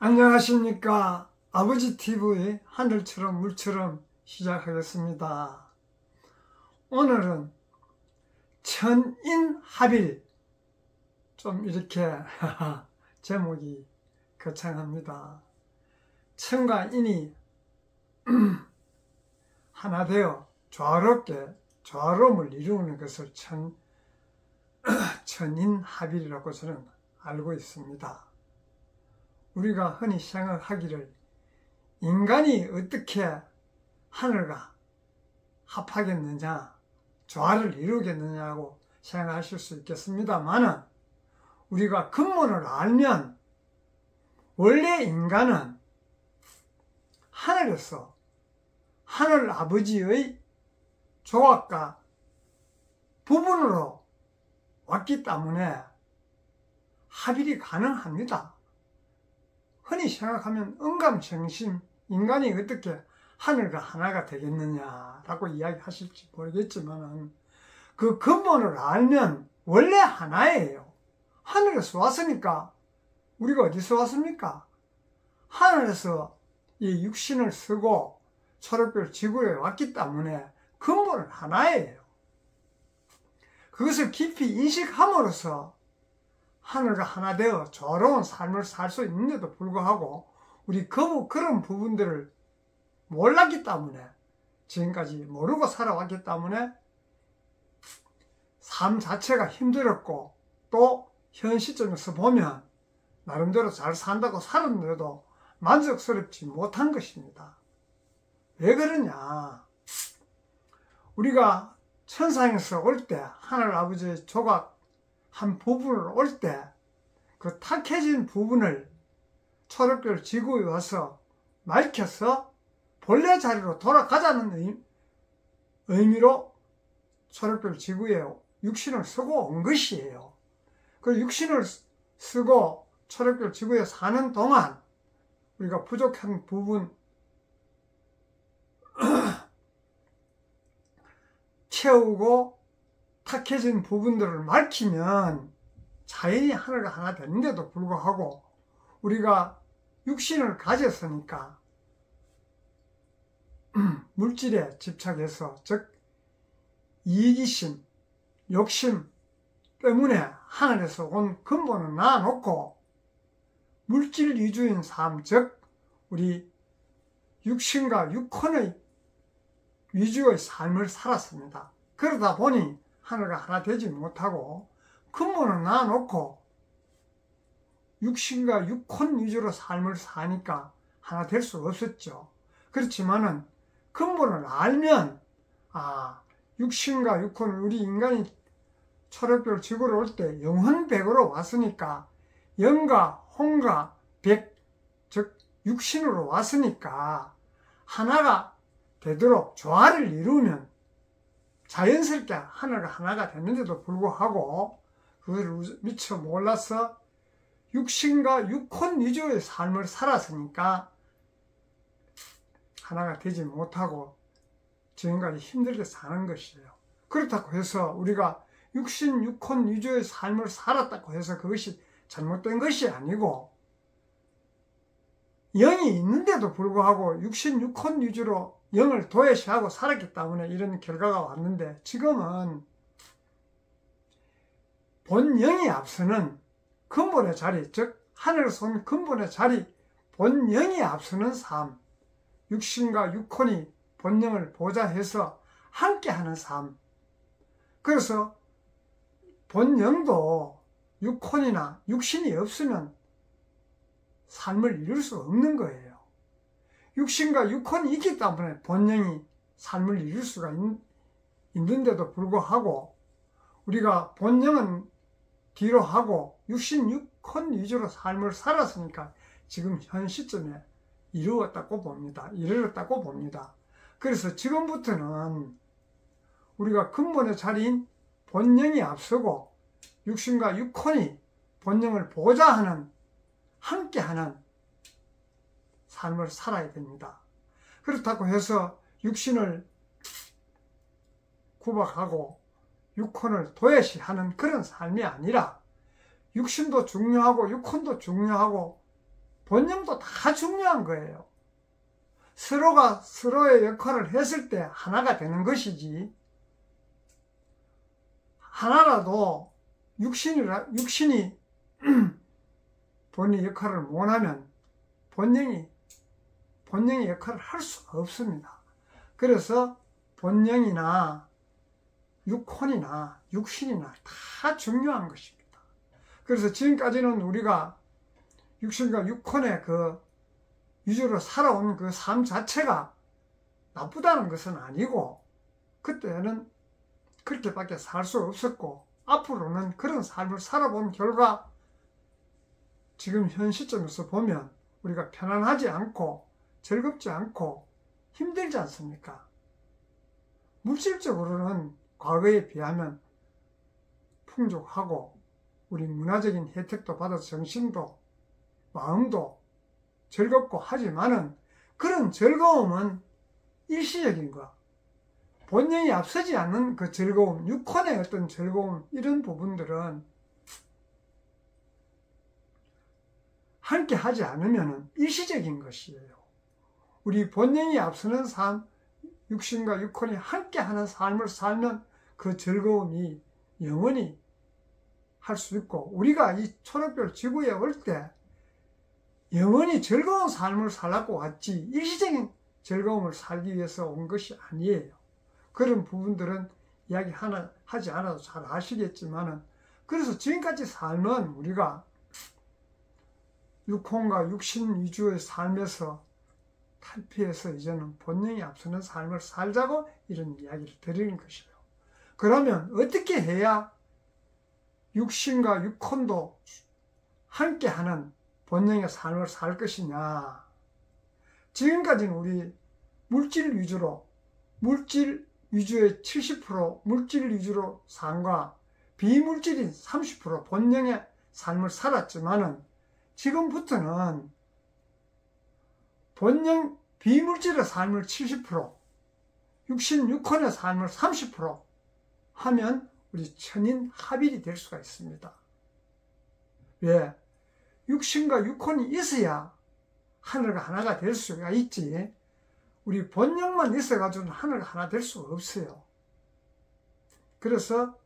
안녕하십니까. 아버지TV 하늘처럼 물처럼 시작하겠습니다. 오늘은 천인합일, 좀 이렇게 제목이 거창합니다. 천과 인이 하나 되어 조화롭게 조화로움을 이루는 것을 천인합일이라고 저는 알고 있습니다. 우리가 흔히 생각하기를 인간이 어떻게 하늘과 합하겠느냐, 조화를 이루겠느냐고 생각하실 수 있겠습니다만은, 우리가 근본을 알면 원래 인간은 하늘에서 하늘 아버지의 조각과 부분으로 왔기 때문에 합일이 가능합니다. 흔히 생각하면 언감생심, 인간이 어떻게 하늘과 하나가 되겠느냐라고 이야기하실지 모르겠지만, 그 근본을 알면 원래 하나예요. 하늘에서 왔으니까. 우리가 어디서 왔습니까? 하늘에서 이 육신을 쓰고 초록별 지구에 왔기 때문에 근본은 하나예요. 그것을 깊이 인식함으로써 하늘과 하나 되어 조화로운 삶을 살 수 있는데도 불구하고 우리 그런 부분들을 몰랐기 때문에, 지금까지 모르고 살아왔기 때문에 삶 자체가 힘들었고, 또 현 시점에서 보면 나름대로 잘 산다고 살았는데도 만족스럽지 못한 것입니다. 왜 그러냐? 우리가 천상에서 올 때 하늘 아버지의 조각 한 부분을 올 때 그 탁해진 부분을 초록별 지구에 와서 밝혀서 본래 자리로 돌아가자는 의미로 초록별 지구에 육신을 쓰고 온 것이에요. 그 육신을 쓰고 초록별 지구에 사는 동안 우리가 부족한 부분 채우고 탁해진 부분들을 밝히면 자연이 하늘과 하나 되는데도 불구하고 우리가 육신을 가졌으니까 물질에 집착해서, 즉 이기심, 욕심 때문에 하늘에서 온 근본을 놔놓고 물질 위주인 삶, 즉 우리 육신과 육혼의 위주의 삶을 살았습니다. 그러다 보니 하늘과 하나 되지 못하고 근본을 놔놓고 육신과 육혼 위주로 삶을 사니까 하나 될 수 없었죠. 그렇지만은 근본을 알면, 육신과 육혼, 우리 인간이 초록별 지구로 올 때 영혼백으로 왔으니까, 영과 혼과 백, 즉 육신으로 왔으니까 하나가 되도록 조화를 이루면 자연스럽게 하늘과 하나가 됐는데도 불구하고 그것을 미처 몰라서 육신과 육혼 위주의 삶을 살았으니까 하나가 되지 못하고 지금까지 힘들게 사는 것이에요. 그렇다고 해서 우리가 육신, 육혼 위주의 삶을 살았다고 해서 그것이 잘못된 것이 아니고, 영이 있는데도 불구하고 육신, 육혼 위주로 영을 도외시하고 살았기 때문에 이런 결과가 왔는데, 지금은 본영이 앞서는 근본의 자리, 즉 하늘에서 온 근본의 자리, 본영이 앞서는 삶, 육신과 육혼이 본영을 보좌해서 함께하는 삶. 그래서 본영도 육혼이나 육신이 없으면 삶을 이룰 수 없는 거예요. 육신과 육혼이 있기 때문에 본영이 삶을 이룰 수가 있는데도 불구하고 우리가 본영은 뒤로 하고 육신, 육혼 위주로 삶을 살았으니까 지금 현 시점에 이르렀다고 봅니다. 그래서 지금부터는 우리가 근본의 자리인 본영이 앞서고 육신과 육혼이 본영을 보좌하는, 함께하는 삶을 살아야 됩니다. 그렇다고 해서 육신을 구박하고 육혼을 도외시하는 그런 삶이 아니라, 육신도 중요하고 육혼도 중요하고 본능도 다 중요한 거예요. 서로가 서로의 역할을 했을 때 하나가 되는 것이지, 하나라도 육신이 본인의 역할을 못하면 본능의 역할을 할 수가 없습니다. 그래서 본능이나 육혼이나 육신이나 다 중요한 것입니다. 그래서 지금까지는 우리가 육신과 육혼의 그 위주로 살아온 그 삶 자체가 나쁘다는 것은 아니고, 그때는 그렇게밖에 살 수 없었고, 앞으로는 그런 삶을 살아본 결과 지금 현 시점에서 보면 우리가 편안하지 않고 즐겁지 않고 힘들지 않습니까? 물질적으로는 과거에 비하면 풍족하고 우리 문화적인 혜택도 받아서 정신도 마음도 즐겁고 하지만은 그런 즐거움은 일시적인 거, 본능이 앞서지 않는 그 즐거움, 육혼의 어떤 즐거움, 이런 부분들은 함께 하지 않으면 일시적인 것이에요. 우리 본능이 앞서는 삶, 육신과 육혼이 함께 하는 삶을 살면 그 즐거움이 영원히 할 수 있고, 우리가 이 초록별 지구에 올 때 영원히 즐거운 삶을 살라고 왔지 일시적인 즐거움을 살기 위해서 온 것이 아니에요. 그런 부분들은 이야기 하나 하지 않아도 잘 아시겠지만은, 그래서 지금까지 삶은 우리가 육혼과 육신 위주의 삶에서 탈피해서 이제는 본능이 앞서는 삶을 살자고 이런 이야기를 드리는 것이에요. 그러면 어떻게 해야 육신과 육혼도 함께하는 본능의 삶을 살 것이냐? 지금까지는 우리 물질 위주의 70%, 물질 위주로 삶과 비물질인 30% 본능의 삶을 살았지만은, 지금부터는 본능 비물질의 삶을 70%, 육신 육혼의 삶을 30% 하면 우리 천인 합일이 될 수가 있습니다. 왜? 육신과 육혼이 있어야 하늘과 하나가 될 수가 있지, 우리 본능만 있어가지고는 하늘과 하나 될 수가 없어요. 그래서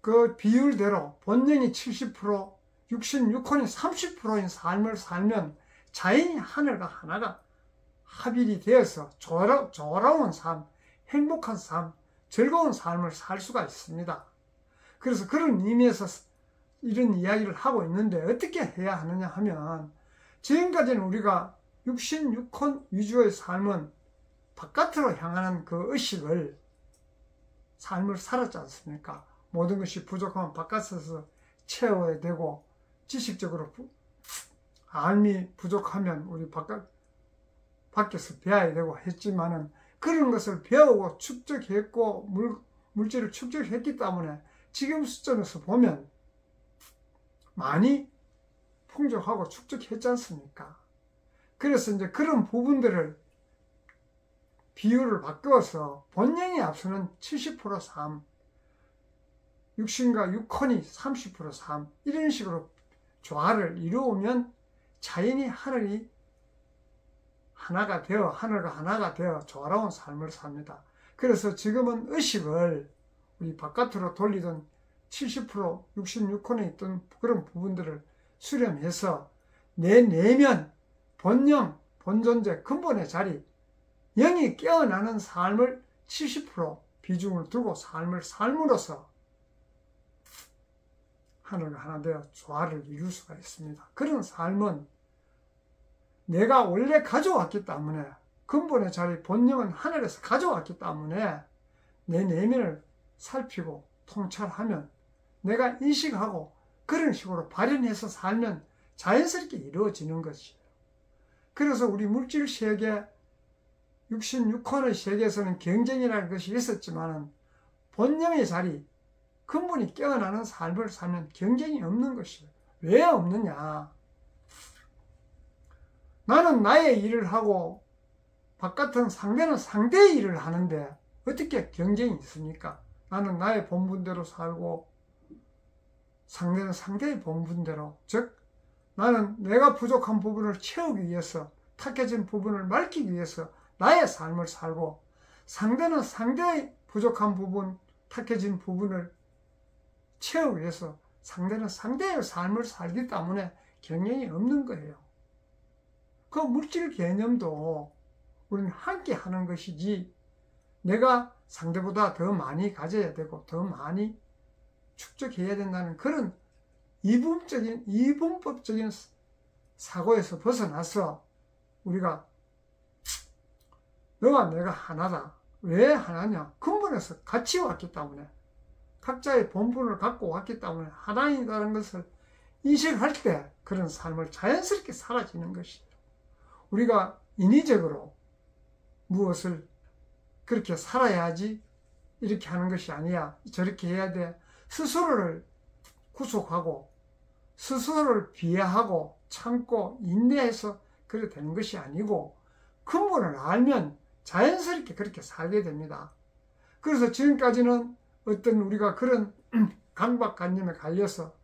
그 비율대로 본능이 70%, 육신 육혼이 30%인 삶을 살면 자연히 하늘과 하나가 합일이 되어서 조화로운 삶, 행복한 삶, 즐거운 삶을 살 수가 있습니다. 그래서 그런 의미에서 이런 이야기를 하고 있는데, 어떻게 해야 하느냐 하면, 지금까지는 우리가 육신, 육혼 위주의 삶은 바깥으로 향하는 그 의식을 삶을 살았지 않습니까? 모든 것이 부족하면 바깥에서 채워야 되고, 지식적으로 알미 부족하면 우리 밖에서 배워야 되고 했지만은, 그런 것을 배우고 축적했고 물질을 축적했기 때문에 지금 시점에서 보면 많이 풍족하고 축적했지 않습니까? 그래서 이제 그런 부분들을 비율을 바꿔서 본능이 앞서는 70% 삶, 육신과 육혼이 30% 삶, 이런 식으로 조화를 이루면 자연히 하늘이 하나가 되어, 하늘과 하나가 되어 조화로운 삶을 삽니다. 그래서 지금은 의식을 우리 바깥으로 돌리던 70% 육신 육혼에 있던 그런 부분들을 수렴해서 내 내면 본영, 본존재, 근본의 자리, 영이 깨어나는 삶을 70% 비중을 두고 삶을 삶으로써 하늘과 하나 되어 조화를 이룰 수가 있습니다. 그런 삶은 내가 원래 가져왔기 때문에, 근본의 자리 본영은 하늘에서 가져왔기 때문에 내 내면을 살피고 통찰하면, 내가 인식하고 그런 식으로 발현해서 살면 자연스럽게 이루어지는 것이에요. 그래서 우리 물질 세계, 육신 육혼의 세계에서는 경쟁이라는 것이 있었지만, 본영의 자리, 근본이 깨어나는 삶을 살면 경쟁이 없는 것이에요. 왜 없느냐? 나는 나의 일을 하고 바깥은 상대는 상대의 일을 하는데 어떻게 경쟁이 있습니까? 나는 나의 본분대로 살고 상대는 상대의 본분대로, 즉 나는 내가 부족한 부분을 채우기 위해서, 탁해진 부분을 맑히기 위해서 나의 삶을 살고, 상대는 상대의 부족한 부분, 탁해진 부분을 채우기 위해서 상대는 상대의 삶을 살기 때문에 경쟁이 없는 거예요. 그 물질 개념도 우리는 함께 하는 것이지, 내가 상대보다 더 많이 가져야 되고 더 많이 축적해야 된다는 그런 이분법적인 사고에서 벗어나서 우리가 너와 내가 하나다. 왜 하나냐? 근본에서 같이 왔기 때문에, 각자의 본분을 갖고 왔기 때문에 하나이다는 것을 인식할 때 그런 삶을 자연스럽게 사라지는 것이에요. 우리가 인위적으로 무엇을 그렇게 살아야지 이렇게 하는 것이 아니야, 저렇게 해야 돼, 스스로를 구속하고 스스로를 비하하고 참고 인내해서 그렇게 되는 것이 아니고, 근본을 알면 자연스럽게 그렇게 살게 됩니다. 그래서 지금까지는 어떤 우리가 그런 강박관념에 갈려서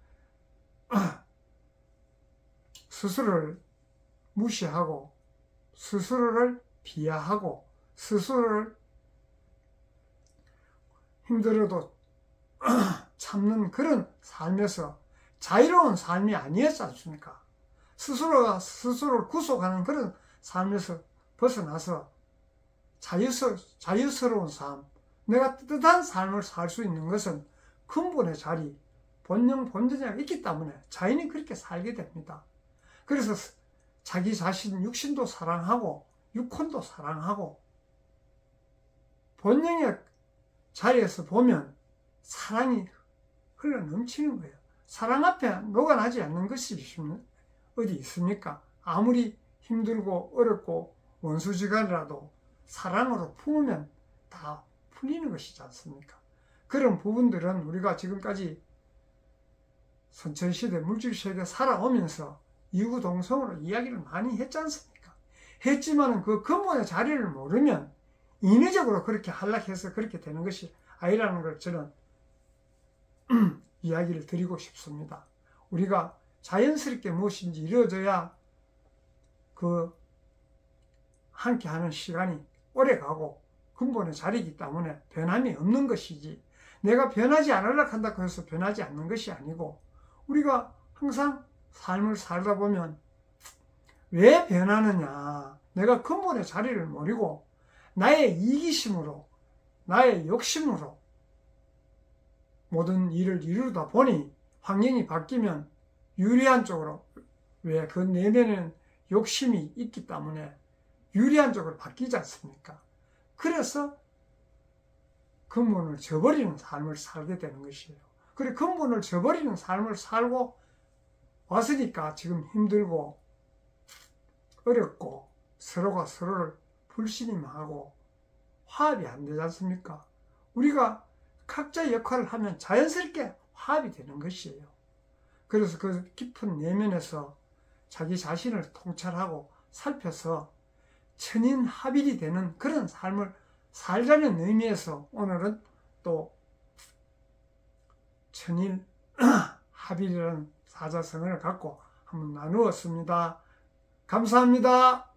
스스로를 무시하고 스스로를 비하하고 스스로를 힘들어도 참는 그런 삶에서 자유로운 삶이 아니었지 않습니까? 스스로가 스스로를 구속하는 그런 삶에서 벗어나서 자유스러운 삶, 내가 뜻한 삶을 살 수 있는 것은 근본의 자리, 본전이 있기 때문에 자연히 그렇게 살게 됩니다. 그래서 자기 자신, 육신도 사랑하고 육혼도 사랑하고 본능의 자리에서 보면 사랑이 흘러 넘치는 거예요. 사랑 앞에 녹아나지 않는 것이 어디 있습니까? 아무리 힘들고 어렵고 원수지간이라도 사랑으로 품으면 다 풀리는 것이지 않습니까? 그런 부분들은 우리가 지금까지 선천시대, 물질시대에 살아오면서 이구동성으로 이야기를 많이 했지 않습니까? 했지만 그 근본의 자리를 모르면 인위적으로 그렇게 한락해서 그렇게 되는 것이 아니라는 걸 저는 이야기를 드리고 싶습니다. 우리가 자연스럽게 무엇인지 이루어져야 그 함께 하는 시간이 오래 가고 근본의 자리이기 때문에 변함이 없는 것이지, 내가 변하지 않으려고 한다고 해서 변하지 않는 것이 아니고, 우리가 항상 삶을 살다 보면 왜 변하느냐, 내가 근본의 자리를 모르고 나의 이기심으로, 나의 욕심으로 모든 일을 이루다 보니 환경이 바뀌면 유리한 쪽으로, 왜 그 내면에는 욕심이 있기 때문에 유리한 쪽으로 바뀌지 않습니까? 그래서 근본을 저버리는 삶을 살게 되는 것이에요. 그래, 근본을 저버리는 삶을 살고 왔으니까 지금 힘들고 어렵고 서로가 서로를 불신임하고 화합이 안 되지 않습니까? 우리가 각자의 역할을 하면 자연스럽게 화합이 되는 것이에요. 그래서 그 깊은 내면에서 자기 자신을 통찰하고 살펴서 천인합일이 되는 그런 삶을 살자는 의미에서 오늘은 또 천인합일이라는 사자성어를 갖고 한번 나누었습니다. 감사합니다.